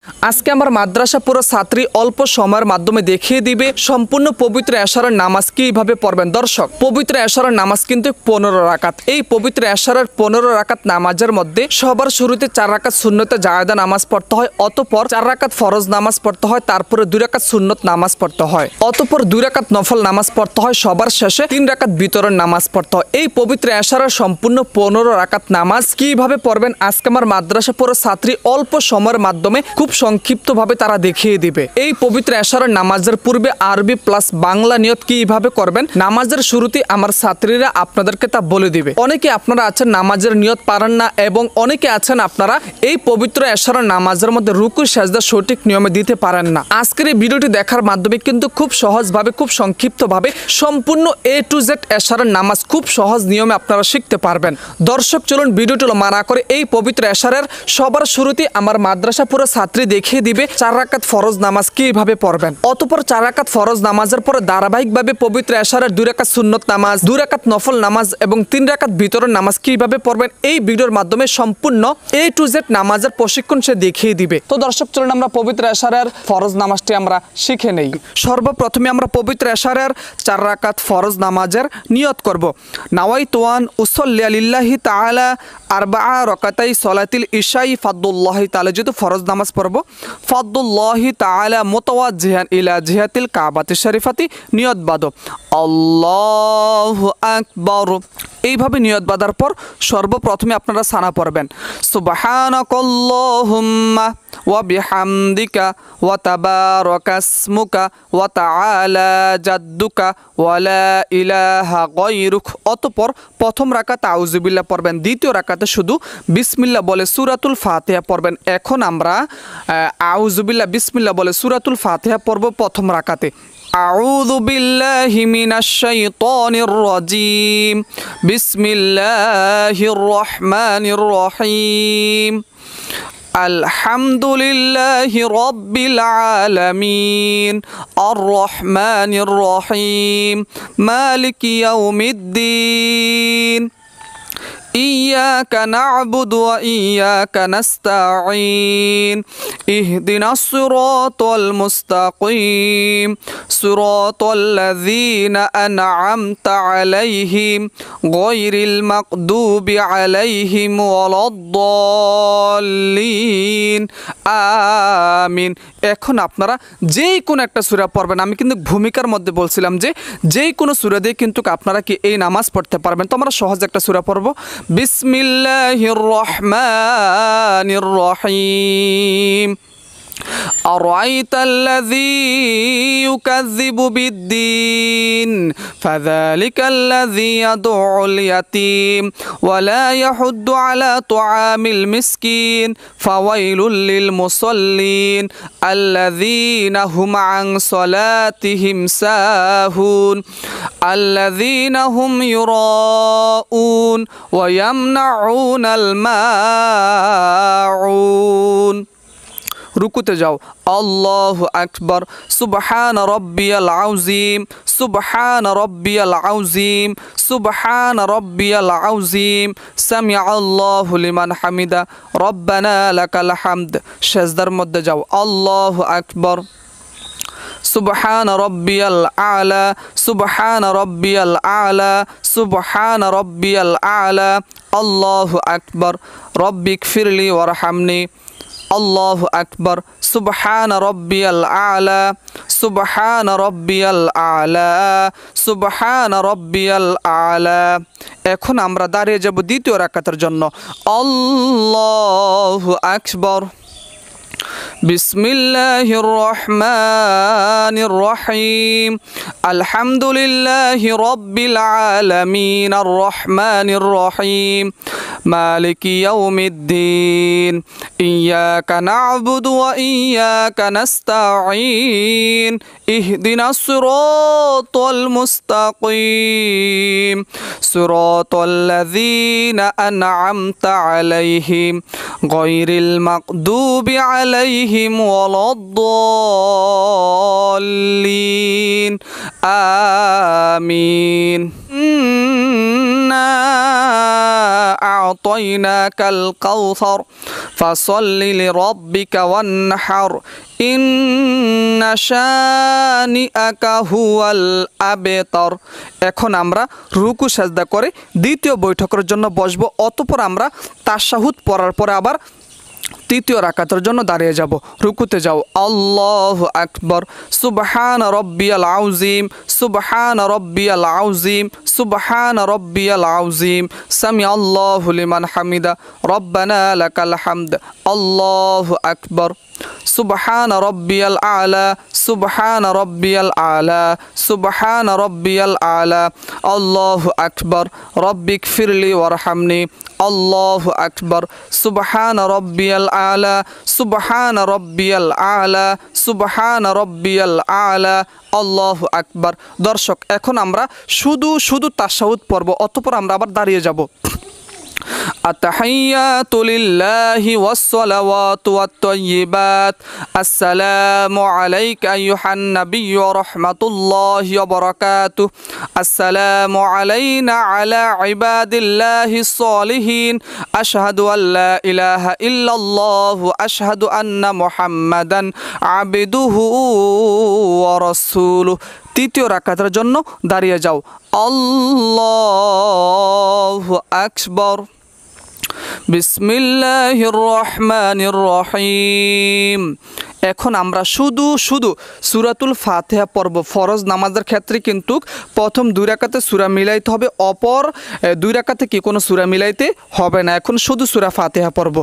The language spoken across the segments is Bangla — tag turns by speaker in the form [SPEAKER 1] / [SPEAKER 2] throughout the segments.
[SPEAKER 1] আজকে আমার মাদ্রাসা পুরো ছাত্রী অল্প সময়ের মাধ্যমে দেখিয়ে দিবে সম্পূর্ণ পবিত্র এশারের নামাজ কিভাবে পড়বেন। দর্শক, পবিত্র এশারের নামাজ কিন্তু 15 রাকাত। এই পবিত্র এশারের 15 রাকাত নামাজের মধ্যে সবার শুরুতে 4 রাকাত সুন্নতে জায়েদা নামাজ পড়তে হয়, অতঃপর 4 রাকাত ফরজ নামাজ পড়তে হয়, তারপরে 2 রাকাত সুন্নত নামাজ পড়তে হয়, অতঃপর 2 রাকাত নফল নামাজ পড়তে হয়, সবার শেষে 3 রাকাত বিতরের নামাজ পড়তে হয়। এই পবিত্র এশারের সম্পূর্ণ 15 রাকাত নামাজ কিভাবে পড়বেন আজকে আমার মাদ্রাসা পুরো ছাত্রী অল্প সময়ের মাধ্যমে খুব সংক্ষিপ্তভাবে তারা দেখিয়ে দিবে। এই পবিত্র এশারের নামাজের পূর্বে আরবি প্লাস বাংলা নিয়ত কিভাবে করবেন নামাজের শুরুতে আমার ছাত্রীরা আপনাদেরকে তা বলে দিবে। অনেকে আপনারা আছেন নামাজের নিয়ত পারেন না এবং অনেকে আছেন আপনারা এই পবিত্র এশারের নামাজের মধ্যে রুকু সাজদা সঠিক নিয়মে দিতে পারেন না। আজকের এই ভিডিওটি দেখার মাধ্যমে কিন্তু খুব সহজভাবে খুব সংক্ষিপ্তভাবে সম্পূর্ণ A to Z এশারের নামাজ খুব সহজ নিয়মে আপনারা শিখতে পারবেন। দর্শক, চলুন ভিডিওটি মানা করে এই পবিত্র এশারের সবার শুরুতে আমার মাদ্রাসা পুরো ছাত্রী দেখিয়ে দিবে 4 রাকাত ফরজ নামাজ কিভাবে পড়বেন। অতঃপর 4 রাকাত ফরজ নামাজের পরে ধারাবাহিকভাবে পবিত্র এশারের 2 রাকাত সুন্নত নামাজ, 2 রাকাত নফল নামাজ এবং 3 রাকাত বিতরের নামাজ কিভাবে পড়বেন এই ভিডিওর মাধ্যমে সম্পূর্ণ A to Z নামাজের প্রশিক্ষণ সে দেখিয়ে দিবে। তো দর্শক, চলুন আমরা পবিত্র এশারের ফরজ নামাজটি আমরা শিখে নেই। সর্বপ্রথমে আমরা পবিত্র এশারের 4 রাকাত ফরজ নামাজের নিয়ত করব। নাওয়াইতু আন উসাল্লি লিল্লাহি তাআলা আরবাআ রাকাতাই সালাতিল ইশাই ফাদলুল্লাহি তাআলা, যেহেতু ফরজ নামাজ পড়ব ফাদলুল্লাহি তাআলা মুতাওয়াজ্জিহান ইলা জিহাতিল কাবাতি শরীফাতি নিয়ত বাঁধো আল্লাহু আকবার। এইভাবে নিয়ত বাঁধার পর সর্বপ্রথমে আপনারা সানা পড়বেন সুবহানাকাল্লাহুম্মা ওয়া বিহামদিকা ওয়া তাবারাকাসমুকা ওয়া তাআলা জাদ্দুকা ওয়া লা ইলাহা গায়রুক। অতঃপর প্রথম রাকাত আউযুবিল্লাহ পড়বেন, দ্বিতীয় রাকাতে শুধু বিসমিল্লাহ বলে সূরাতুল ফাতিহা পড়বেন। এখন আমরা আউযুবিল্লাহ বিসমিল্লাহ বলে সূরাতুল ফাতিহা পড়ব প্রথম রাকাতে। আউযু বিল্লাহি মিনাশ শাইতানির রাজীম, বিসমিল্লাহির রহমানির রহিম, আলহামদুলিল্লাহি রাব্বিল আলামিন, আর রহমানির রহিম, মালিকি ইয়াউমিদ্দিন, إياك نعبد وإياك نستعين اهدنا الصراط المستقيم صراط الذين أنعمت عليهم غير المغضوب عليهم ولا الضالين آمين। এখন আপনারা যেই কোনো একটা সূরা পড়বেন। আমি কিন্তু ভূমিকার মধ্যে বলছিলাম যে যেই কোনো সূরা দিয়ে কিন্তু আপনারা কি এই নামাজ পড়তে পারবেন। তো আমরা সহজ একটা সূরা পড়ব। বিসমিল্লাহির রহমানির রহিম, أرأيت الذي يكذب بالدين فذلك الذي يدعو اليتيم ولا يحض على طعام المسكين فويل للمصلين الذين هم عن صلاتهم ساهون الذين هم يراءون ويمنعون الماعون। রুকুতে যাও আল্লাহু আকবার, সুবহান রাব্বিয়াল আযীম, সুবহান রাব্বিয়াল আযীম, সুবহান রাব্বিয়াল আযীম, সামিআল্লাহু লিমান হামিদা, রব্বানা লাকাল হামদ। সিজদার মধ্যে যাও আল্লাহু আকবার, সুবহান রাব্বিয়াল আলা, সুবহান রাব্বিয়াল আলা, সুবহান রাব্বিয়াল আলা, আল্লাহু আকবার, রব্বিগফিরলি ওয়ারহামনি, আল্লাহু আকবার, সুবহান রাব্বিয়াল আলা, সুবহান রাব্বিয়াল আলা, সুবহান রাব্বিয়াল আলা। এখন আমরা দাঁড়িয়ে যাব দ্বিতীয় রাকাতের জন্য। আল্লাহু আকবার। বিসমিল্লাহির রহমানির রহিম, আলহামদুলিল্লাহি রাব্বিল আলামিন, আর রহমানির রহিম, মালিকি ইয়াউমিদ্দিন, ইয়াকা না'বুদু ওয়া ইয়াকা নাস্তাঈন, ইহদিনাস সিরাতাল মুস্তাকিম, সিরাতাল্লাযীনা আন'আমতা আলাইহিম গায়রিল মাগদুবি আলাইহিম ওয়ালাদ-দাল্লিন আমিন। ইন্না আ'তাইনাকাল কাউসার ফাসাল্লি লিরাব্বিকা ওয়ানহার ইন্না শানিআকা হুয়াল আবতার। এখন আমরা রুকু সাজদা করে দ্বিতীয় বৈঠকের জন্য বসবো। অতঃপর আমরা তাশাহুদ পড়ার পরে আবার তৃতীয় রাকাতের জন্য দাঁড়িয়ে যাব। রুকুতে যাও। আল্লাহু আকবার। সুবহান রাব্বিয়াল আযীম, সুবহান রাব্বিয়াল আযীম, সুবহান রাব্বিয়াল আযীম। সামি আল্লাহু লিমান হামিদা, রব্বানা লাকাল হামদ। আল্লাহু আকবার। সুবহান রাব্বিয়াল আলা, সুবহান রাব্বিয়াল আলা, সুবহান রাব্বিয়াল আলা। আল্লাহু আকবার। রব্বিগফিরলি ওয়ারহামনি। আল্লাহু আকবার। সুবহান রাব্বিয়াল আলা, সুবহান রাব্বিয়াল আলা, সুবহান রাব্বিয়াল আলা। আল্লাহু আকবার। দর্শক, এখন আমরা শুধু তাশাহুদ পড়ব, অতঃপর আমরা আবার দাঁড়িয়ে যাব। আত-তাহিয়াতু লিল্লাহি ওয়াস-সালাওয়াতু ওয়াত-তাইয়্যিবাত। আসসালামু আলাইকা আইয়ুহান নাবিয়্যু ওয়া রাহমাতুল্লাহি ওয়া বারাকাতুহু। আসসালামু আলাইনা আলা ইবাদিল্লাহিস সালিহিন। আশহাদু আল্লা ইলাহা ইল্লাল্লাহু ওয়া আশহাদু আন্না মুহাম্মাদান আবদুহু ওয়া রাসূলুহু। তৃতীয় রাকাতের জন্য দাঁড়িয়ে যাও। আল্লাহু আকবার। বিসমিল্লাহির রহমানির রহিম। এখন আমরা শুধু সূরাতুল ফাতিহা পড়ব। ফরজ নামাজের ক্ষেত্রে কিন্তু প্রথম 2 রাকাতে সূরা মিলাইতে হবে, অপর 2 রাকাতে কি কোনো সূরা মিলাইতে হবে না। এখন শুধু সূরা ফাতিহা পড়ব।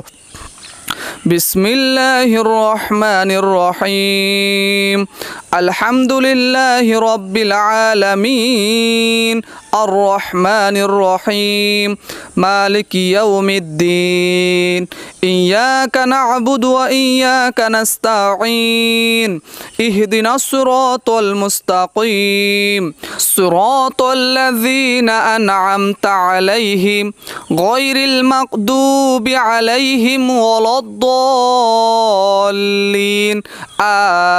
[SPEAKER 1] বিসমিল্লাহির রহমানির রহিম। আলহামদুলিল্লাহি রাব্বিল আলামিন, আর রহমানির রহিম, মালিকি ইয়াউমিদ্দিন, ইয়াকা না'বুদু ওয়া ইয়াকা নাস্তাঈন, ইহদিনাস সিরাতাল মুস্তাকিম, সিরাতাল্লাযীনা আন'আমতা আলাইহিম, গায়রিল মাগদুবি আলাইহিম ওয়ালাদ-দাল্লিন,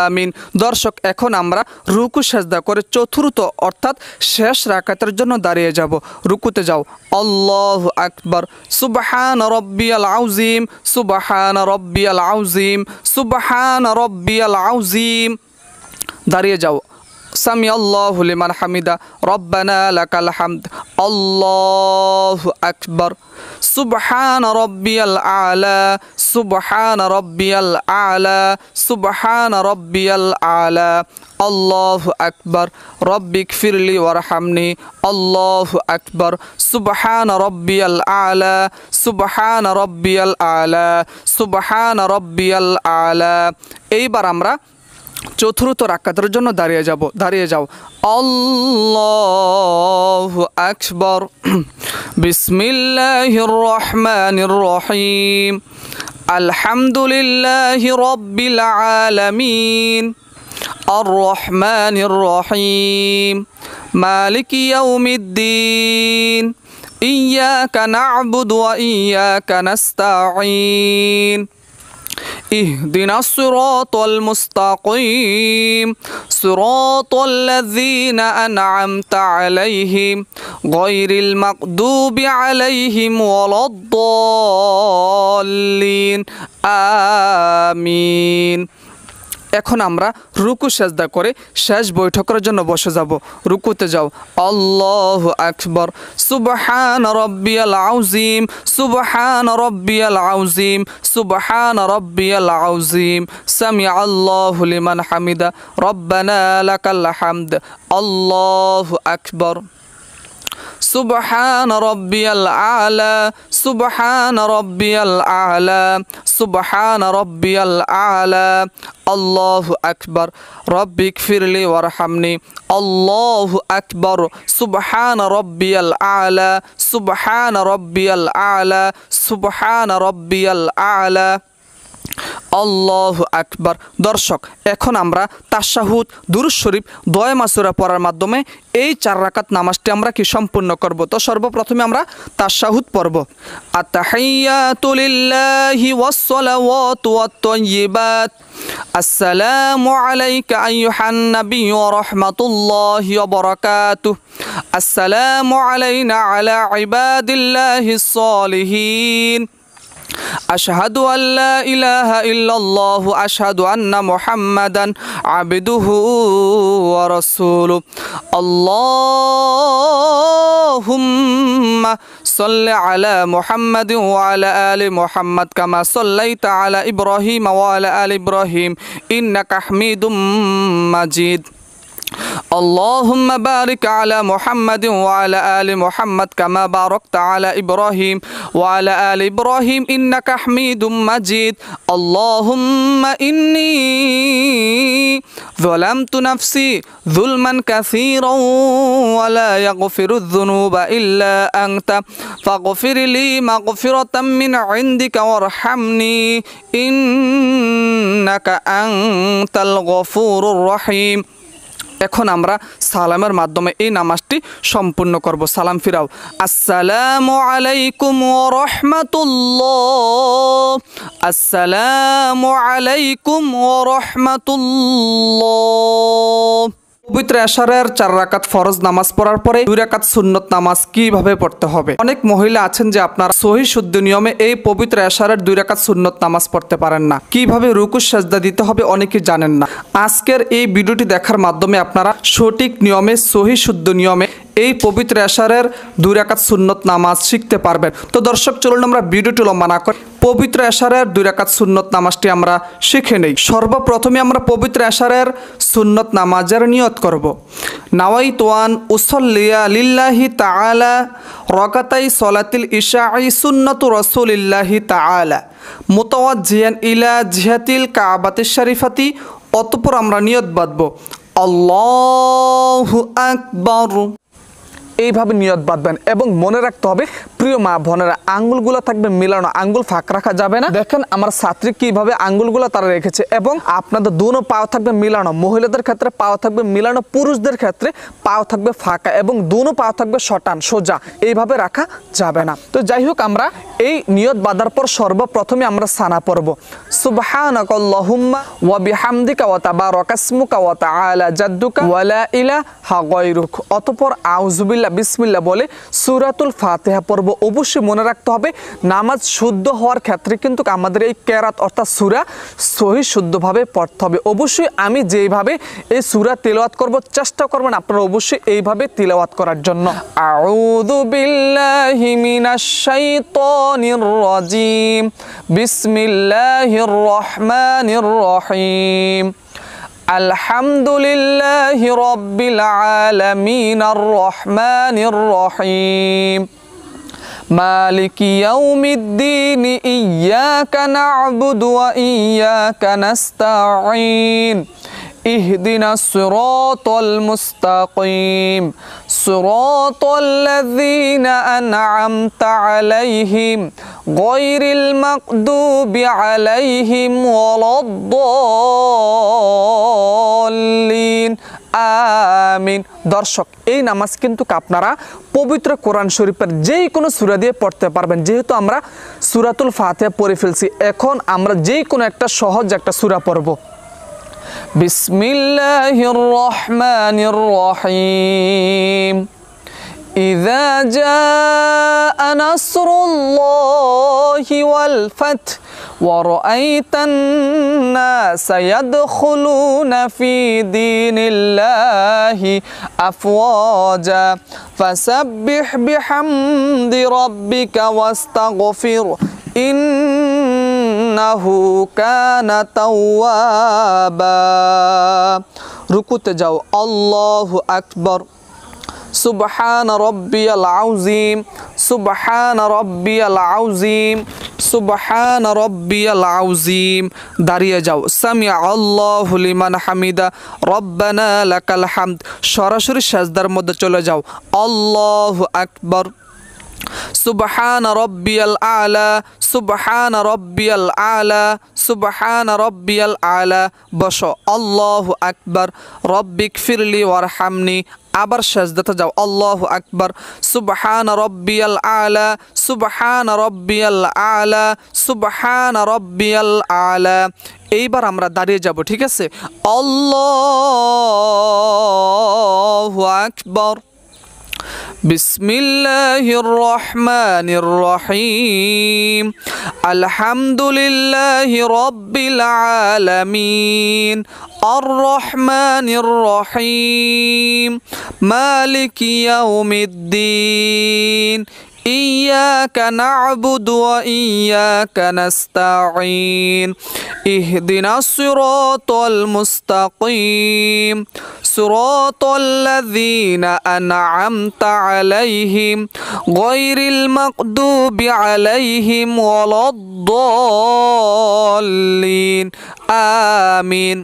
[SPEAKER 1] আমিন। দর্শক, এখন আমরা রুকু সাজদা করে চতুর্থ অর্থাৎ শেষ রাকাতের জন্য দাঁড়িয়ে যাব। রুকুতে যাও। আল্লাহু আকবার। সুবহান রাব্বিয়াল আযীম, সুবহান রাব্বিয়াল আযীম, সুবহান রাব্বিয়াল আযীম। দাঁড়িয়ে যাও। সামি আল্লাহু লিমান হামিদা, রব্বানা লাকাল হামদ। আল্লাহু আকবার। সুবহান রাব্বিয়াল আলা, সুবহান রাব্বিয়াল আলা, সুবহান রাব্বিয়াল আলা। আল্লাহু আকবার। রব্বিগফিরলি ওয়ারহামনি। আল্লাহু আকবার। সুবহান রাব্বিয়াল আলা, সুবহান রাব্বিয়াল আলা, সুবহান রাব্বিয়াল আলা। এইবার আমরা চতুর্থ রাকাতের জন্য দাঁড়িয়ে যাব। দাঁড়িয়ে যাও। আল্লাহু আকবার। বিসমিল্লাহির রহমানির রহিম। আলহামদুলিল্লাহি রাব্বিল আলামিন, আর রহমানির রহিম, মালিকি ইয়াউমিদ্দিন, ইয়াকা না'বুদু ওয়া ইয়াকা নাস্তাঈন, ইহদিনাস সিরাতাল মুস্তাকিম, সিরাতাল্লাযীনা আন'আমতা আলাইহিম, গায়রিল মাগদুবি আলাইহিম ওয়ালাদ-দাল্লিন, আমিন। এখন আমরা রুকু সাজদা করে শেষ বৈঠকের জন্য বসে যাব। রুকুতে যাও। আল্লাহু আকবার। সুবহান রাব্বিয়াল আযীম, সুবহান রাব্বিয়াল আযীম, সুবহান রাব্বিয়াল আযীম। সামি আল্লাহু লিমান হামিদা, রব্বানা লাকাল হামদ। আল্লাহু আকবার। সুবহান রাব্বিয়াল আলা, সুবহান রাব্বিয়াল আলা, সুবহান রাব্বিয়াল আলা। আল্লাহু আকবার। রব্বিগফিরলি ওয়ারহামনি। আল্লাহু আকবার। সুবহান রাব্বিয়াল আলা, সুবহান রাব্বিয়াল আলা, সুবহান রাব্বিয়াল আলা। আল্লাহু আকবার। দর্শক, এখন আমরা তাশাহুদ, দুরূদ শরীফ, দোয়া মাসুরা পড়ার মাধ্যমে এই 4 রাকাত নামাজটি আমরা কি সম্পূর্ণ করব। তো সর্বপ্রথমে আমরা তাশাহুদ পড়ব। আত-তাহিয়াতু লিল্লাহি ওয়াস-সালাওয়াতু ওয়াত-তাইয়্যিবাত। আসসালামু আলাইকা আইয়ুহান নবী ওয়া রাহমাতুল্লাহি ওয়া বারাকাতুহু আসসালামু আলাইনা আলা ইবাদিল্লাহিস সালিহিন أشهد أن لا إله إلا الله أشهد أن محمدا عبده ورسوله اللهم صل على محمد وعلى آل محمد كما صليت على إبراهيم وعلى آل إبراهيم إنك حميد مجيد اللهم بارك على محمد وعلى آل محمد كما باركت على إبراهيم وعلى آل إبراهيم إنك حميد مجيد اللهم إني ظلمت نفسي ظلما كثيرا ولا يغفر الذنوب إلا أنت فاغفر لي مغفرة من عندك وارحمني إنك أنت الغفور الرحيم এখন আমরা সালামের মাধ্যমে এই নামাজটি সম্পূর্ণ করব। সালাম ফিরাও। আসসালামু আলাইকুম ওয়া রাহমাতুল্লাহ আসসালামু আলাইকুম ওয়া রাহমাতুল্লাহ। পবিত্র এশারের 4 রাকাত ফরজ নামাজ পড়ার পরে 2 রাকাত সুন্নত নামাজ কিভাবে পড়তে হবে? অনেক মহিলা আছেন যে আপনারা সহিহ শুদ্ধ নিয়মে এই পবিত্র এশারের 2 রাকাত সুন্নত নামাজ পড়তে পারেন না। কিভাবে রুকু সাজদা দিতে হবে অনেকে জানেন না। আজকের এই ভিডিওটি দেখার মাধ্যমে আপনারা সঠিক নিয়মে সহিহ শুদ্ধ নিয়মে এই পবিত্র এশারের 2 রাকাত সুন্নত নামাজ শিখতে পারবেন। তো দর্শক চলুন আমরা ভিডিওটি লম্বা না করে পবিত্র এশারের 2 রাকাত সুন্নত নামাজটি আমরা শিখে নেই। সর্বপ্রথমে আমরা পবিত্র এশারের সুন্নত নামাজের নিয়ত করব। নাওয়াইতু আন উসাল্লিয়া লিল্লাহি তাআলা রাকাতাই সলাতিল ইশাঈ সুন্নাতু রাসূলিল্লাহি তাআলা মুতাওয়াজ্জিয়ান ইলা জিহাতিল কাবাতিশ শরীফাতি। অতঃপর আমরা নিয়ত বাঁধব আল্লাহু আকবার। এইভাবে নিয়ত বাঁধবেন এবং মনে রাখতে হবে প্রিয় মা বোনেরা আঙ্গুলগুলো থাকবে মিলানো, আঙ্গুল ফাঁক রাখা যাবে না। দেখেন আমার ছাত্রী কিভাবে আঙ্গুলগুলো তারা রেখেছে এবং আপনাদের দুনো পাও থাকবে মিলানো। মহিলাদের ক্ষেত্রে পাও থাকবে মিলানো, পুরুষদের ক্ষেত্রে পাও থাকবে ফাঁকা এবং দুনো পাও থাকবে শটান সোজা, এইভাবে রাখা যাবে না। তো যাই হোক আমরা এই নিয়ত বাঁধার পর সর্বপ্রথমে আমরা সানা পড়ব সুবহানাকাল্লাহুম্মা ওয়া বিহামদিকা ওয়া তাবারাকা ইসমুকা ওয়া তাআলা জাদ্দুকা ওয়া লা ইলাহা গায়রুক। অতঃপর আউযুবিল্লাহ বিসমিল্লাহ বলে সূরাতুল ফাতিহা পড়ব। অবশ্যই মনে রাখতে হবে নামাজ শুদ্ধ হওয়ার ক্ষেত্রে কিন্তু আমাদের এই কেরাত অর্থাৎ সূরা সহিহ শুদ্ধভাবে পড়তে হবে। অবশ্যই আমি যেইভাবে এই সূরা তিলাওয়াত করব চেষ্টা করবেন আপনারা অবশ্যই এইভাবে তিলাওয়াত করার জন্য। আউযু বিল্লাহি মিনাশ শাইতানির রাজিম বিসমিল্লাহির রহমানির রহিম আলহামদুলিল্লাহি রাব্বিল আলামিন আর রহমানির রহিম মালিকি ইয়াউমিদ্দিন ইয়্যাকা না'বুদু ওয়া ইয়্যাকা নাস্তাঈন ইহদিনাস সিরাতাল মুস্তাকিম সিরাতাল্লাযীনা আন'আমতা আলাইহিম গায়রিল মাগদুবি আলাইহিম ওয়ালাদ-দাল্লিন আমিন। দর্শক এই নামাজ কিন্তু আপনারা পবিত্র কোরআন শরীফের যেই কোনো সূরা দিয়ে পড়তে পারবেন। যেহেতু আমরা সূরাতুল ফাতিহা পড়ে ফেলছি, এখন আমরা যেই কোনো একটা সহজ একটা সূরা পড়ব। বিসমিল্লাহির রহমানির রহিম ইযা জাআ নাসরুল্লাহি ওয়াল ফাth ورأيت الناس يدخلون في دين الله أفواجا فسبح بحمد ربك واستغفر إنه كان توابا। রুকুতে যাও আল্লাহু আকবার সুবহান রাব্বিয়াল আযীম সুবহান রাব্বিয়াল আযীম সুবহান রাব্বিয়াল আযীম। দাঁড়িয়ে যাও সামিআ আল্লাহু লিমান হামিদা রব্বানা লাকাল হামদ। সরাসরি সাজদার মধ্যে চলে যাও আল্লাহু আকবার সুবহান রব্বিয়াল আলা, সুবহান রব্বিয়াল আলা, সুবহান রব্বিয়াল আলা। বসো। আল্লাহু আকবার, রব্বিগফিরলি ওয়ারহামনি। আবার সাজদাতে যাও। আল্লাহু আকবার, সুবহান রব্বিয়াল আলা, সুবহান রব্বিয়াল আলা, সুবহান রব্বিয়াল আলা। এইবার আমরা দাঁড়িয়ে যাব, ঠিক আছে? আল্লাহু আকবার। বিসমিল্লাহির রহমানির রহিম। আলহামদুলিল্লাহি রাব্বিল আলামিন। আর রহমানির রহিম। মালিকি ইয়াউমিদ্দিন। إياك نعبد وإياك نستعين اهدنا الصراط المستقيم صراط الذين أنعمت عليهم غير المغضوب عليهم ولا الضالين آمين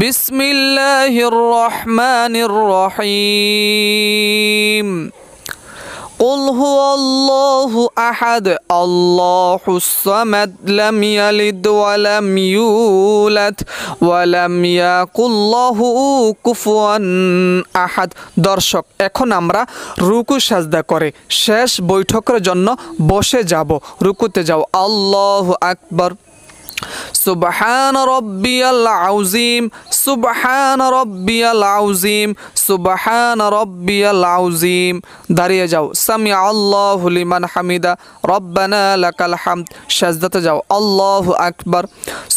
[SPEAKER 1] بسم الله الرحمن الرحيم قل هو الله أحد الله الصمد لم يلد ولم يولد ولم يكن له كفوا أحد। দর্শক, এখন আমরা রুকু সাজদা করে শেষ বৈঠকের জন্য বসে যাব। রুকুতে যাও। আল্লাহু আকবার। সুবহান রব্বিয়াল আযীম, সুবহান রব্বিয়াল আযীম, সুবহান রব্বিয়াল আযীম। দাঁড়িয়ে যাও। সামিআ আল্লাহু লিমান হামিদা, রব্বানা লাকাল হামদ। সাজদাতে যাও। আল্লাহু আকবার।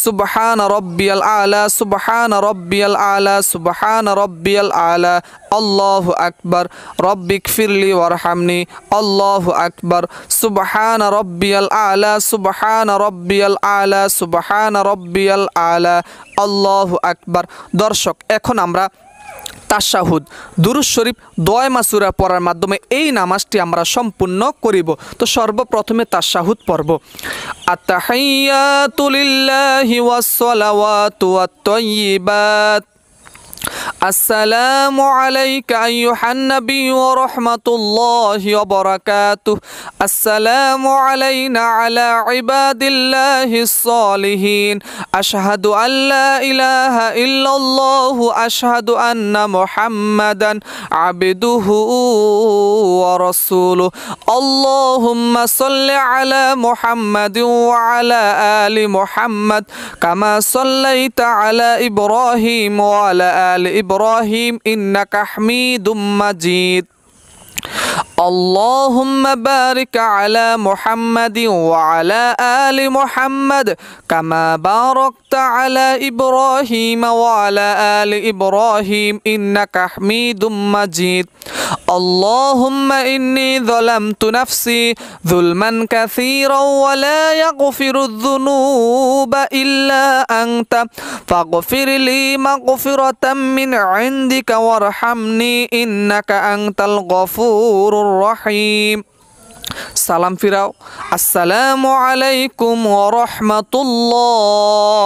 [SPEAKER 1] সুবহান রব্বিয়াল আলা, সুবহান রব্বিয়াল আলা, সুবহান রব্বিয়াল আলা। আল্লাহু আকবার। রব্বিগফিরলি ওয়ারহামনি। আল্লাহু আকবার। সুবহান রব্বিয়াল আলা, সুবহান রব্বিয়াল আলা, সুবহান রব্বিয়াল আলা। আল্লাহু আকবার। দর্শক, এখন আমরা তাশাহুদ দুরূদ শরীফ দোয়া মাসুরা পড়ার মাধ্যমে এই নামাজটি আমরা সম্পূর্ণ করিব। তো সর্বপ্রথমে তাশাহুদ পড়ব। আত-তাহিয়াতু লিল্লাহি ওয়াস-সালাওয়াতু ওয়াত-তাইয়্যিবাত। السلام عليك أيها النبي ورحمة الله وبركاته. السلام علينا على عباد الله الصالحين. أشهد أن لا إله إلا الله. أشهد أن محمدا عبده ورسوله. اللهم صل على محمد وعلى آل محمد كما صليت على إبراهيم وعلى آل إبراهيم إنك حميد مجيد. اللهم بارك على محمد وعلى آل محمد كما باركت على إبراهيم وعلى آل إبراهيم إنك حميد مجيد. اللهم إني ظلمت نفسي ظلما كثيرا ولا يغفر الذنوب إلا أنت فاغفر لي مغفرة من عندك وارحمني إنك أنت الغفور الرحيم. সালাম ফিরাও। আসসালামু আলাইকুম ওয়া রাহমাতুল্লাহ।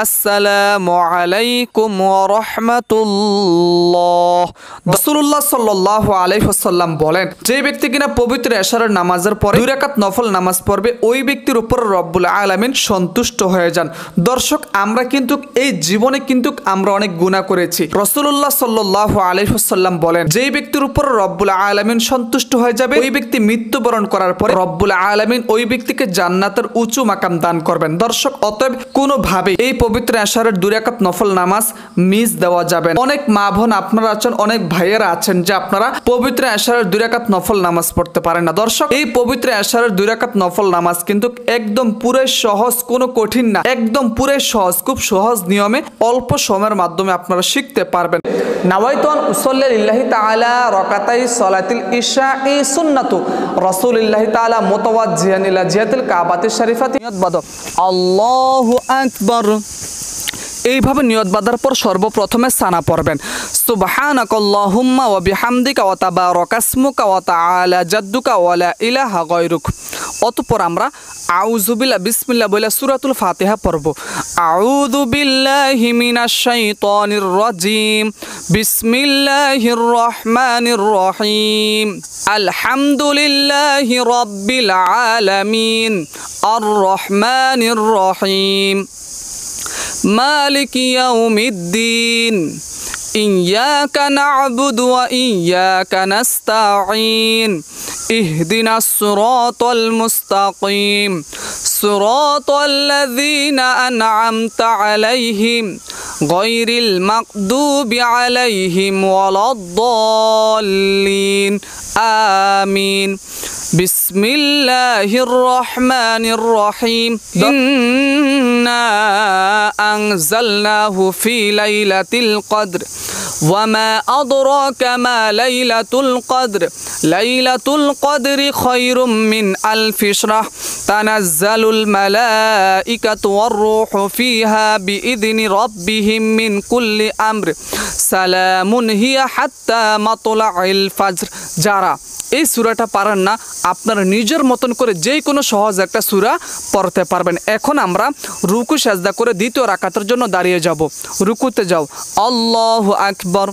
[SPEAKER 1] আসসালামু আলাইকুম ওয়া রাহমাতুল্লাহ। রাসূলুল্লাহ সাল্লাল্লাহু আলাইহি ওয়াসাল্লাম বলেন, যে ব্যক্তি কিনা পবিত্র এশারের নামাজের পরে 2 রাকাত নফল নামাজ পড়বে, ওই ব্যক্তির উপর রব্বুল আলামিন সন্তুষ্ট হয়ে যান। দর্শক, আমরা কিন্তু এই জীবনে কিন্তু আমরা অনেক গুনাহ করেছি। রাসূলুল্লাহ সাল্লাল্লাহু আলাইহি ওয়াসাল্লাম বলেন, যে ব্যক্তির উপর রব্বুল আলামিন সন্তুষ্ট হয়ে যাবে, ওই ব্যক্তি মৃত্যুবরণ করার পরে রব্বুল আলামিন ওই ব্যক্তিকে জান্নাতের উঁচু মাকাম দান করবেন। দর্শক, অতএব কোনোভাবে এই পবিত্র এশারের 2 রাকাত নফল নামাজ মিস দেওয়া যাবে না। অনেক মা বোন আপনারা আছেন, অনেক ভাইয়েরা আছেন যে আপনারা পবিত্র এশারের 2 রাকাত নফল নামাজ পড়তে পারেন না। দর্শক, এই পবিত্র এশারের 2 রাকাত নফল নামাজ কিন্তু একদম পুরো সহজ, কোনো কঠিন না, একদম পুরো সহজ, খুব সহজ নিয়মে অল্প সময়ের মাধ্যমে আপনারা শিখতে পারবেন। নাওয়াইতু আন উসাল্লি লিল্লাহি তাআলা রাকাতাই সালাতিল ইশাই সুন্নাতু রাসূলিল্লাহি তাআলা মুতাওয়াজ্জিহান ইলা জিহাতিল কাবাতিশ শরীফাতি নিয়ত বাদ। আল্লাহু আকবার। এইভাবে নিয়ত বাঁধার পর সর্বপ্রথমে সানা পড়বেন, সুবহানাকাল্লাহুম্মা ওয়া বিহামদিকা ওয়া তাবারাকাসমুকা ওয়া তাআলা জাদ্দুকা ওয়া লা ইলাহা গায়রুক। অতঃপর আমরা আউযু বিল্লাহ বিসমিল্লাহ বলে সূরাতুল ফাতিহা পড়ব। আউযু বিল্লাহি মিনাশ শাইতানির রাজিম, বিসমিল্লাহির রহমানির রহিম, আলহামদুলিল্লাহি রাব্বিল আলামিন, আর রহমানির রহিম, মালিকি ইয়াউমিদ্দিন, ইয়্যাকা না'বুদু ওয়া ইয়্যাকা নাস্তাঈন, ইহদিনাস সিরাতাল মুস্তাকিম, সিরাতাল্লাযীনা আন'আমতা আলাইহিম গায়রিল মাগদুবি আলাইহিম ওয়ালাদ-দাল্লিন, আমিন। বিসমিল্লাহির রহমানির রহিম, ইন্না আনজালনাহু ফি লাইলাতিল কদর ওয়া মা আদরাকা মা লাইলাতুল কদর, লাইলাতুল কদরি খায়রুম মিন আলফি শাহর, তানাজ্জালুল মালাইকাতু ওয়ার রূহু ফিহা বিইذনি রাব্বিহিম মিন কুল্লি আমর, সালামুন হিয়া হাত্তা মাতলাইল ফাজর। যারা এই সূরাটা পারেন না, আপনারা নিজের মতন করে যে কোনো সহজ একটা সূরা পড়তে পারবেন। এখন আমরা রুকু সাজদা করে দ্বিতীয় রাকাতের জন্য দাঁড়িয়ে যাব। রুকুতে যাও, আল্লাহু আকবার,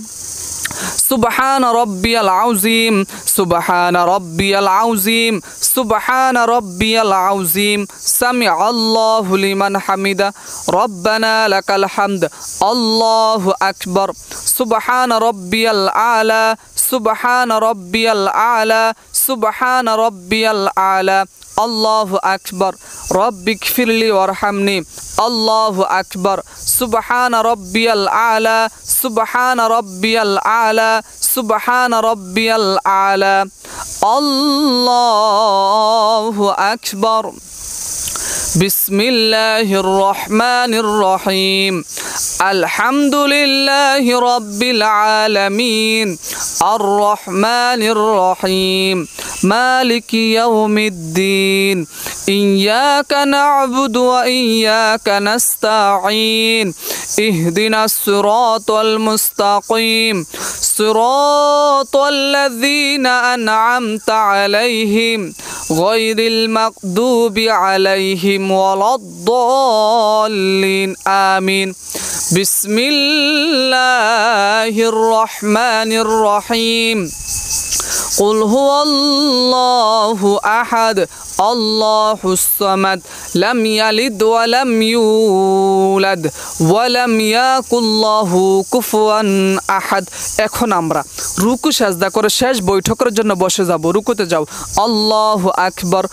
[SPEAKER 1] সুবহান রাব্বিয়াল আযীম, সুবহান রাব্বিয়াল আযীম, সুবহান রাব্বিয়াল আযীম, সামি আল্লাহু লিমান হামিদা, রব্বানা লাকাল হামদ, আল্লাহু আকবার, সুবহান রাব্বিয়াল আলা, সুবহান রাব্বিয়াল আলা, সুবহান রাব্বিয়াল আলা, আল্লাহু আকবার, রব্বিগফিরলি ওয়ারহামনি, আল্লাহু আকবার, সুবহান রাব্বিয়াল আলা, সুবহান রাব্বিয়াল আলা, সুবহান রাব্বিয়াল আলা, আল্লাহু আকবার। বিসমিল্লাহির রহমানির রহিম, আলহামদুলিল্লাহি রাব্বিল আলামিন, আর রহমানির রহিম, মালিকি ইয়াউমিদ্দিন, ইয়্যাকা না'বুদু ওয়া ইয়্যাকা নাস্তাঈন, ইহদিনাস সিরাতাল মুস্তাকিম, সিরাতাল্লাযীনা আন'আমতা আলাইহিম গায়রিল মাগদুবি আলাইহিম ওয়ালাদ-দাল্লিন, আমিন। বিসমিল্লাহির রহমানির রহিম, কুল হুয়াল্লাহু আহাদ, আল্লাহুস সামাদ, লাম ইয়ালিদ ওয়া লাম ইউলাদ ওয়া লাম ইয়াকুল লাহু কুফুয়ান আহাদ। এখন আমরা রুকু সাজদা করে শেষ বৈঠকের জন্য বসে যাব। রুকুতে যাও, আল্লাহু আকবার,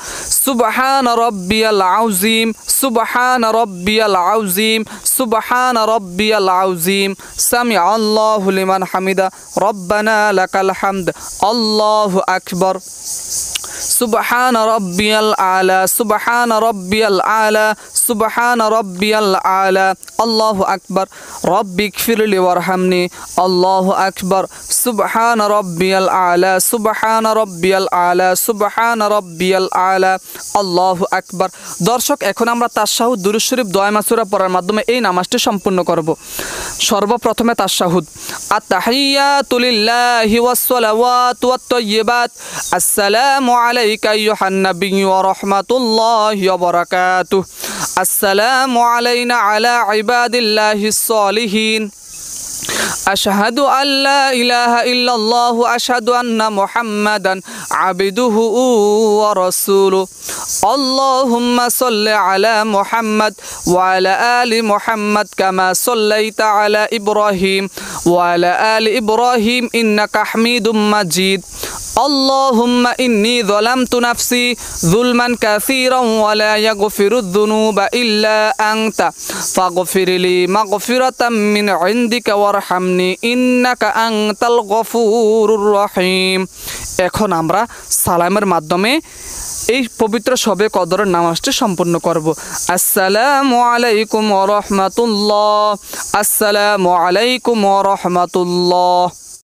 [SPEAKER 1] সুবহান রাব্বিয়াল আযীম, সুবহান রাব্বিয়াল আযীম, সুবহান রাব্বিয়াল আযীম, সামি আল্লাহু লিমান হামিদা, রব্বানা লাকাল হামদ, আল্লাহু আকবার, সুবহান রাব্বিয়াল আলা, সুবহান রাব্বিয়াল আলা, সুবহান রাব্বিয়াল আলা, আল্লাহু আকবার, রব্বিগফিরলি ওয়ারহামনি, আল্লাহু আকবার, সুবহান রাব্বিয়াল আলা, সুবহান রাব্বিয়াল আলা, সুবহান রাব্বিয়াল আলা, আল্লাহু আকবার। দর্শক, এখন আমরা তাশাহুদ, দুরূদ শরীফ, দোয়া মাসুরা পড়ার মাধ্যমে এই নামাজটি সম্পূর্ণ করব। সর্বপ্রথমে তাশাহুদ, আত-তাহিয়াতু লিল্লাহি ওয়াস সালাওয়াতু ওয়াত তাইয়্যিবাত, আসসালামু আলাইকা আইয়ুহান নাবিয়্যু ওয়া রাহমাতুল্লাহি ওয়া বারাকাতুহু, আসসালামু আলাইনা আলা ইবাদিল্লাহিস সালিহিন, আশহাদু আল্লা ইলাহা ইল্লাল্লাহু, আশহাদু আন্না মুহাম্মাদান আবদুহু ওয়া রাসূলুহু, আল্লাহুম্মা সাল্লি আলা মুহাম্মাদ ওয়া আলা আলি মুহাম্মাদ কামা সাল্লাইতা আলা ইব্রাহিম ওয়া আলা আলি ইব্রাহিম ইন্নাকা হামিদুম মাজিদ, আল্লাহুম্মা ইন্নী যালামতু নাফসি যুলমান কাসীরান ওয়া লা ইয়াগফিরুয যুনুবা ইল্লা আনতা ফাগফিরলি মাগফিরাতাম মিন ইনদিকা ওয়ারহামনি ইন্নাকা আনতাল গফুরুর রহিম। এখন আমরা সালামের মাধ্যমে এই পবিত্র শবে কদরের নামাজটি সম্পূর্ণ করব। আসসালামু আলাইকুম ওয়া রাহমাতুল্লাহ, আসসালামু আলাইকুম ওয়া রাহমাতুল্লাহ।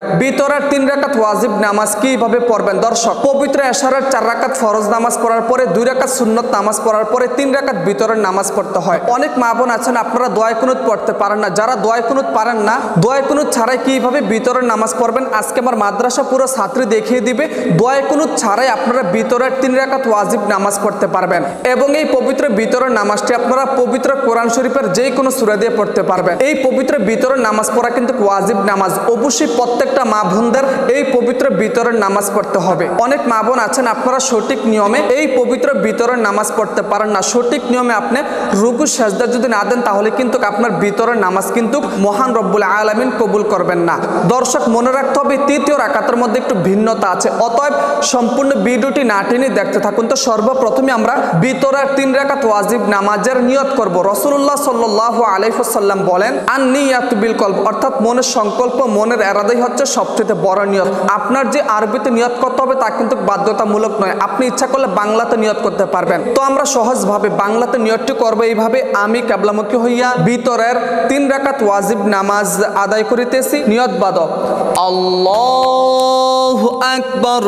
[SPEAKER 1] ভিতরের 3 রাকাত ওয়াজিব নামাজ কিভাবে পড়বেন দর্শক? পবিত্র এশারের 4 রাকাত ফরজ নামাজ পড়ার পরে 2 রাকাত সুন্নত নামাজ পড়ার পরে 3 রাকাত ভিতরের নামাজ পড়তে হয়। অনেক মা বোন আছেন আপনারা দোয়া কুনুত পড়তে পারেন না, যারা দোয়া কুনুত পারেন না, দোয়া কুনুত ছাড়াই কিভাবে ভিতরের নামাজ পড়বেন আজকে আমার মাদ্রাসা পুরো ছাত্রী দেখিয়ে দিবে। দোয়া কুনুত ছাড়াই আপনারা ভিতরের 3 রাকাত ওয়াজিব নামাজ পড়তে পারবেন এবং এই পবিত্র ভিতরের নামাজটি আপনারা পবিত্র কোরআন শরীফের যে কোনো সূরা দিয়ে পড়তে পারবেন। এই পবিত্র ভিতরের নামাজ পড়া কিন্তু ওয়াজিব নামাজ, অবশ্যই প্রত্যেকটা মা বোনদের এই পবিত্র ভিতরের নামাজ পড়তে হবে। অনেক মা বোন আছেন আপনারা সঠিক নিয়মে এই পবিত্র ভিতরের নামাজ পড়তে পারেন না, সঠিক নিয়মে আপনি রুকু সাজদা যদি না দেন তাহলে কিন্তু আপনার ভিতরের নামাজ কিন্তু মহান রব্বুল আলামিন কবুল করবেন না। দর্শক মনে রাখতে হবে তৃতীয় রাকাতের মধ্যে একটু ভিন্নতা আছে, অতএব সম্পূর্ণ ভিডিওটি না টেনে দেখতে থাকুন। তো সর্বপ্রথমে আমরা ভিতরের 3 রাকাত ওয়াজিব নামাজের নিয়ত করব। রাসূলুল্লাহ সাল্লাল্লাহু আলাইহি ওয়াসাল্লাম বলেন আন-নিয়াতু বিল কলব, অর্থাৎ মনের সংকল্প, মনের এরাদাই হচ্ছে সবচেয়ে বড় নিয়ত। আপনার যে আরবিতে নিয়ত করতে হবে তা কিন্তু বাধ্যতামূলক নয়, আপনি ইচ্ছা করলে বাংলাতে নিয়ত করতে পারবেন। তো আমরা সহজভাবে বাংলাতে নিয়তটি করব এইভাবে, আমি কিবলামুখী হইয়া ভিতরের 3 রাকাত ওয়াজিব নামাজ আদায় করিতেছি। নিয়ত বাদক আল্লাহু আকবার।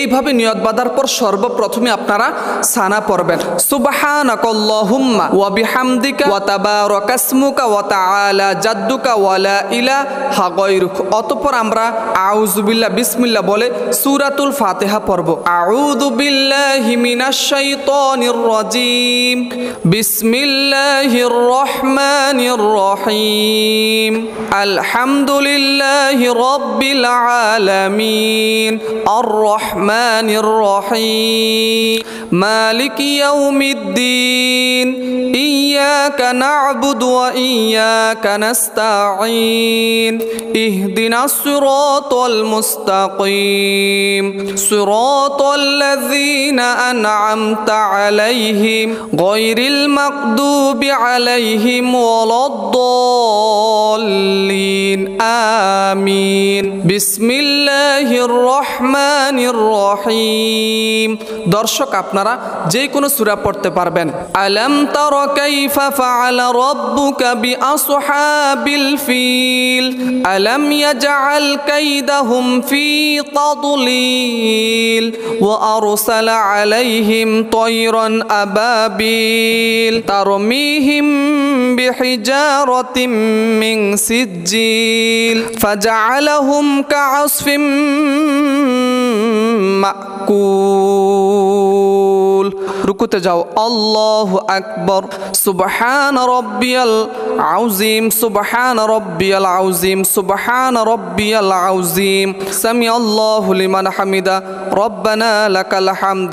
[SPEAKER 1] এইভাবে নিয়ত বাঁধার পর সর্বপ্রথমে আপনারা সানা পড়বেন সুবহানাকাল্লাহুম্মা ওয়া বিহামদিকা ওয়া তাবারাকাসমুকা ওয়া তাআলা জাদ্দুকা ওয়া লা ইলাহা গায়রুক। অতঃপর আমরা আউযু বিল্লাহ বিসমিল্লাহ বলে সূরাতুল ফাতিহা পড়ব। আউযু বিল্লাহি মিনাশ শাইতানির রাজীম, বিসমিল্লাহির রহমানির রহিম, আলহামদুলিল্লাহি রাব্বিল আলামিন, আর রহমানির রহিম, মালিকি ইয়াউমিদ্দিন, ইয়্যাকা না'বুদু ওয়া ইয়্যাকা নাস্তাঈন, ইহদিনাস সিরাতাল মুস্তাকিম, সিরাতাল লাযীনা আন'আমতা আলাইহিম গায়রিল মাগদুবি আলাইহিম ওয়ালাদ-দাল্লিন, আমিন। বিসমিল্লাহির রহমানির রহিম। দর্শক আপনারা যে কোনো সূরা পড়তে পারবেন। আলাম তারা কাইফা ফাআলা রাব্বুকা বিআসহাবিল ফিল, আলাম ইয়াজআল কাইদাহুম ফি তাদলিল, ওয়া আরসালা আলাইহিম তায়রান আবাবিল তারমিহিম বিহিজারাতিম মিন সিজ্জিল ফাজআলাহুম কাআসফিম মাকুল। রুকুতে যাও। আল্লাহু আকবার। সুবহান রাব্বিয়াল আযীম, সুবহান রাব্বিয়াল আযীম, সুবহান রাব্বিয়াল আযীম। সামি আল্লাহু লিমান হামিদা, রব্বানা লাকাল হামদ।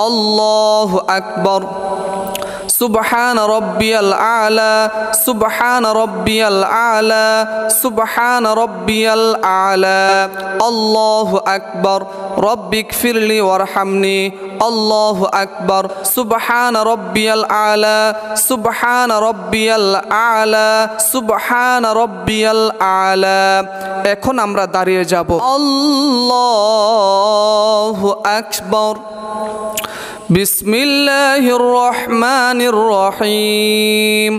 [SPEAKER 1] আল্লাহু আকবার। সুবহান রাব্বিয়াল আ'লা, সুবহান রাব্বিয়াল আ'লা, সুবহান রাব্বিয়াল আ'লা। আল্লাহু আকবার। রব্বিগফিরলি ওয়ারহামনি। আল্লাহু আকবার। সুবহান রাব্বিয়াল আ'লা, সুবহান রাব্বিয়াল আ'লা, সুবহান রাব্বিয়াল আ'লা। এখন আমরা দাঁড়িয়ে যাব। আল্লাহু আকবার। বিসমিল্লাহির রহমানির রহিম,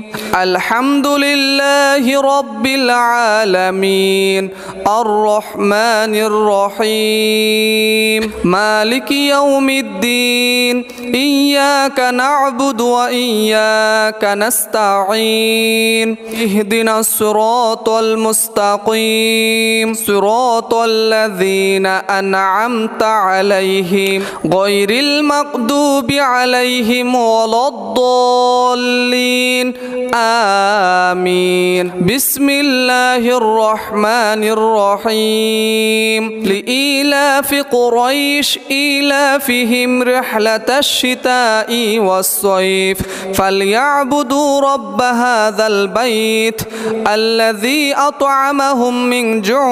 [SPEAKER 1] আলহামদুলিল্লাহি রাব্বিল আলামিন, আর রহমানির রহিম, মালিকি ইয়াউমিদ্দিন, ইয়্যাকা না'বুদু ওয়া ইয়্যাকা নাস্তাঈন, ইহদিনাস সিরাতাল মুস্তাকিম, সিরাতাল লাযীনা আন'আমতা আলাইহিম গায়রিল মাগদুবি عليهم ولا الضالين آمين بسم الله الرحمن الرحيم لإيلاف قريش إيلافهم رحلة الشتاء والصيف فليعبدوا رب هذا البيت الذي أطعمهم من جوع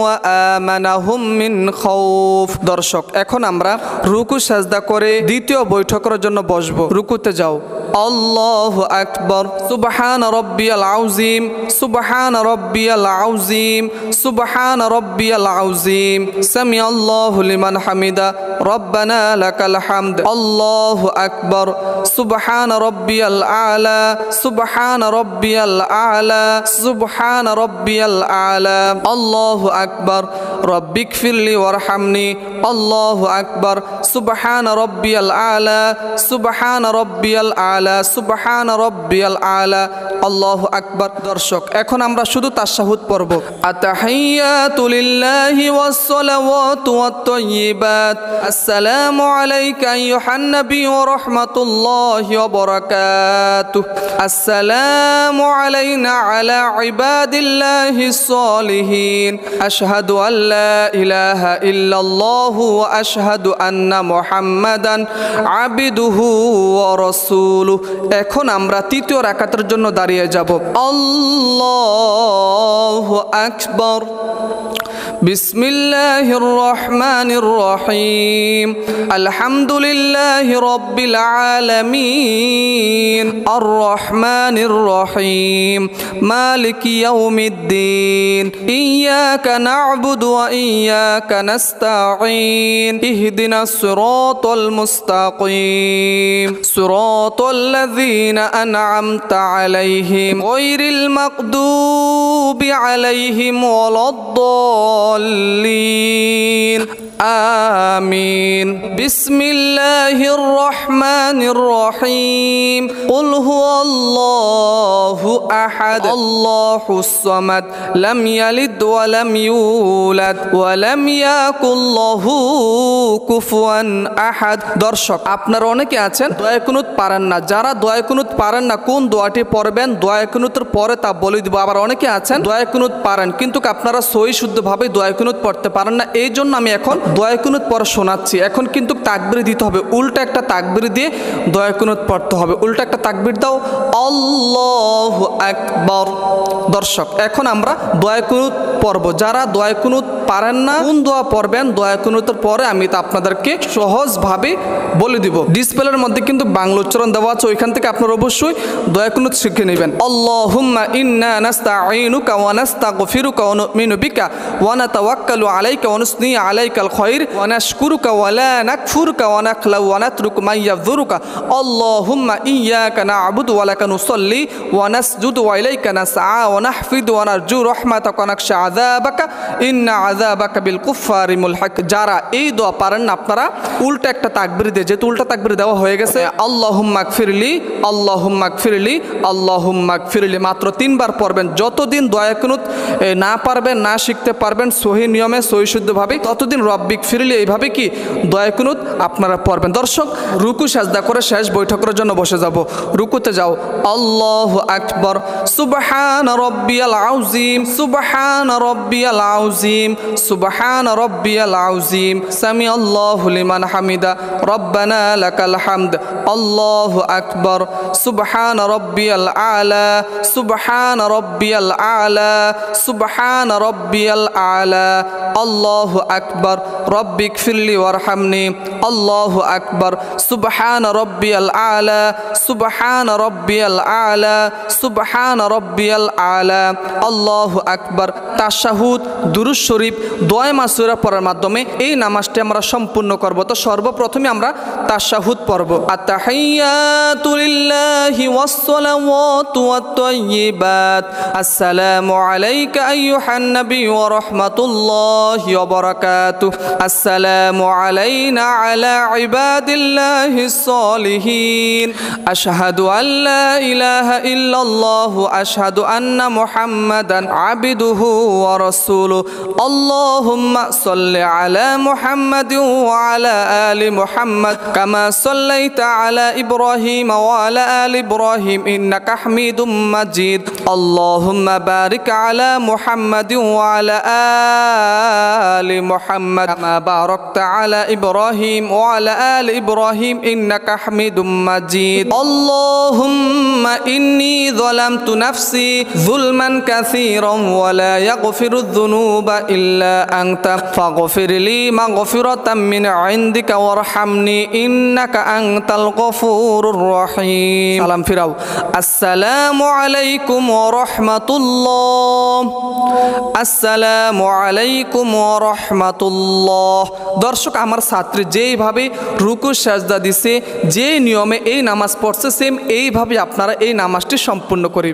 [SPEAKER 1] وآمنهم من خوف দর্শক এখন আমরা রুকু সাজদা করে দ্বিতীয় তৃতীয় বৈঠকের জন্য বসবো। রুকুতে যাও। আল্লাহু আকবার। সুবহান রাব্বিয়াল আযীম, সুবহান রাব্বিয়াল আযীম, সুবহান রাব্বিয়াল আযীম। সামিআল্লাহু লিমান হামিদা, রব্বানা লাকাল হামদ। আল্লাহু আকবার। সুবহান রাব্বিয়াল আ'লা, সুবহান রাব্বিয়াল আ'লা, সুবহান রাব্বিয়াল আ'লা। আল্লাহু আকবার। রব্বিগফিরলি ওয়ারহামনি। আল্লাহু আকবার। সুবহান রাব্বিয়াল আ'লা, সুবহান রাব্বিয়াল আ'লা, সুবহান রাব্বিয়াল আ'লা। আল্লাহু আকবার। দর্শক, এখন আমরা শুধু তাশাহুদ পড়ব। আতাহিয়াতু লিল্লাহি ওয়াস সালাওয়াতু ওয়াত তাইয়্যিবাত। আসসালামু আলাইকা আইয়ুহান নবী ওয়া রাহমাতুল্লাহি ওয়া বারাকাতুহু। আসসালামু আলাইনা আলা ইবাদিল্লাহিস সালিহিন। আশহাদু আল লা ইলাহা ইল্লাল্লাহু ওয়া আশহাদু আন্না মুহাম্মাদান আবদুহু ওয়া রাসূলুহু। এখন আমরা তৃতীয় রাকাতের জন্য দাঁড়িয়ে যাব। আল্লাহু আকবার। বিসমিল্লাহির রহমানির রহিম। আলহামদুলিল্লাহি রাব্বিল আলামিন, আর রহমানির রহিম, মালিকি ইয়াউমিদ্দিন, ইয়্যাকা না'বুদু ওয়া ইয়্যাকা নাস্তাঈন, ইহদিনাস সিরাতাল মুস্তাকিম, সিরাতাল লাযীনা আন'আমতা আলাইহিম গায়রিল মাগদুবি আলাইহিম ওয়ালাদ-দাল্লিন। آمين. بسم الله الرحمن الرحيم. قل هو الله أحد الله الصمد لم يلد ولم يولد ولم يكن له كفوا أحد. দর্শক, আপনারা অনেকে আছেন দোয়া কুনুত পারেন না। যারা দোয়া কুনুত পারেন না, কোন দোয়াটি পড়বেন দোয়া কুনুতের পরে তা বলে দিব। আবার অনেকে আছেন দোয়া কুনুত পারেন কিন্তু আপনারা সহি শুদ্ধভাবে দোয়া কুনুত পড়তে পারেন না। এই জন্য আমি এখন দোয়া কুনুত পড়া শোনাচ্ছি। এখন কিন্তু তাকবীর দিতে হবে, উল্টা একটা তাকবীর দিয়ে দোয়া কুনুত পড়তে হবে। উল্টা একটা তাকবীর দাও। আল্লাহু আকবার। দর্শক, এখন আমরা দোয়া কুনুত পড়ব। যারা দোয়া কুনুত পারেন না, কোন দোয়া পড়বেন দোয়া কুনুতের পরে আমি তা আপনাদেরকে সহজভাবে বলে দিব। ডিসপ্লের মধ্যে কিন্তু বাংলা উচ্চারণ দেওয়া আছে, ওইখান থেকে আপনারা অবশ্যই দোয়া কুনুত শিখে নেবেন। আল্লাহুম্মা ইন্না নাস্তাঈনুকা ওয়া নাস্তাগফিরুকা ওয়া নু'মিনু বিকা ওয়া নাতাওয়াক্কালু আলাইকা ওয়া নুসনি আলাইকাল খায়র ওয়া নাশকুরুকা ওয়া লা নাকফুরুকা ওয়া নাখলাউ ওয়া নাতরুকু মা ইয়াযুরুকা। আল্লাহুম্মা ইয়্যাকা না'বুদু ওয়া লাকা নুসাল্লি ওয়া নাসজুদু ওয়া ইলাইকা নাসআ ওয়া নাহফিদু ওয়া নারজু রাহমাতাকা ওয়া নাখশা আযাবাকা ইন্না আযাবাকা বিল কুফফারি মুলহাক। যারা এই দোয়া পারেন না, আপনারা উল্টা একটা তাকবীর দিয়ে, যেহেতু উল্টা তাকবীর দেওয়া হয়ে গেছে, আল্লাহুম্মা গফিরলি, আল্লাহুম্মা গফিরলি, আল্লাহুম্মা গফিরলি মাত্র 3 বার পড়বেন। যতদিন দোয়া কুনুত না পারবেন, না শিখতে পারবেন সহি নিয়মে সহি শুদ্ধভাবে, ততদিন রব্বিক ফিরলি এইভাবে কি দোয়া কুনুত আপনারা পড়বেন। দর্শক, রুকু সাজদা করে শেষ বৈঠকের জন্য বসে যাব। রুকুতে যাও। আল্লাহু আকবার। সুবহান রাব্বিয়াল আযীম, সুবহান রাব্বিয়াল আযীম, সুবহান রাব্বিয়াল আযীম। সামিআল্লাহু লিমান হামিদা, রব্বানা লাকাল হামদ। আল্লাহু আকবার। সুবহান রাব্বিয়াল আ'লা, সুবহান রাব্বিয়াল আ'লা, সুবহান রাব্বিয়াল আ'লা। আল্লাহু আকবার। রব্বিগফিরলি ওয়ারহামনি। আল্লাহু আকবার। সুবহান রাব্বিয়াল আ'লা, সুবহান রাব্বিয়াল আ'লা, সুবহান রাব্বিয়াল আ'লা। আল্লাহু আকবার। তাশাহুদ, দুরূদ শরীফ, দোয়া মাসুরা পড়ার মাধ্যমে এই নামাজটি আমরা সম্পূর্ণ করব। তো সর্বপ্রথমে আমরা তাশাহুদ পড়ব। আত-তাহিয়াতু লিল্লাহি ওয়াস সালাওয়াতু ওয়াত তাইয়্যিবাত। আসসালামু আলাইকা আইয়ুহান নবী ওয়া রাহমাতুল্লাহি ওয়া বারাকাতুহু। আসসালামু আলাইনা আলা ইবাদিল্লাহিস সালিহিন। আশহাদু আল লা ইলাহা ইল্লাল্লাহু আশহাদু আন্না মুহাম্মাদান আবদুহু ওয়া রাসূলুহু। আল্লাহুম্মা সাল্লি আলা মুহাম্মাদিন ওয়া আলা আলি মুহাম্মাদ কামা সাল্লাইতা আলা ইব্রাহিম ওয়া আলা আলি ইব্রাহিম ইন্নাকা হামিদুম মাজিদ। আল্লাহুম্মা বারিক আলা মুহাম্মাদিন ওয়া আলা আলি মুহাম্মাদ কামা বারাকতা আলা ইব্রাহিম ওয়া আলা আলি ইব্রাহিম ইন্নাকা হামিদুম মাজিদ। আল্লাহুম্মা ইন্নী যালামতু নাফসি যুলমান কাসীরান ওয়া লা ইয়াগফিরুয যুনুবা ইল্লা আনতা ফাগফিরলি মাগফিরাতাম মিন ইনদিকা ওয়ারহামনি ইন্নাকা আনতাল গফুরুর রহিম। সালাম ফিরাও। আসসালামু আলাইকুম ওয়া রাহমাতুল্লাহ। আসসালামু আলাইকুম ওয়া রাহমাতুল্লাহ। দর্শক, আমার ছাত্রী যেইভাবে রুকু সাজদা দিছে, যে নিয়মে এই নামাজ পড়ছে, সেম এইভাবে আপনারা এই নামাজটি সম্পূর্ণ করিবেন।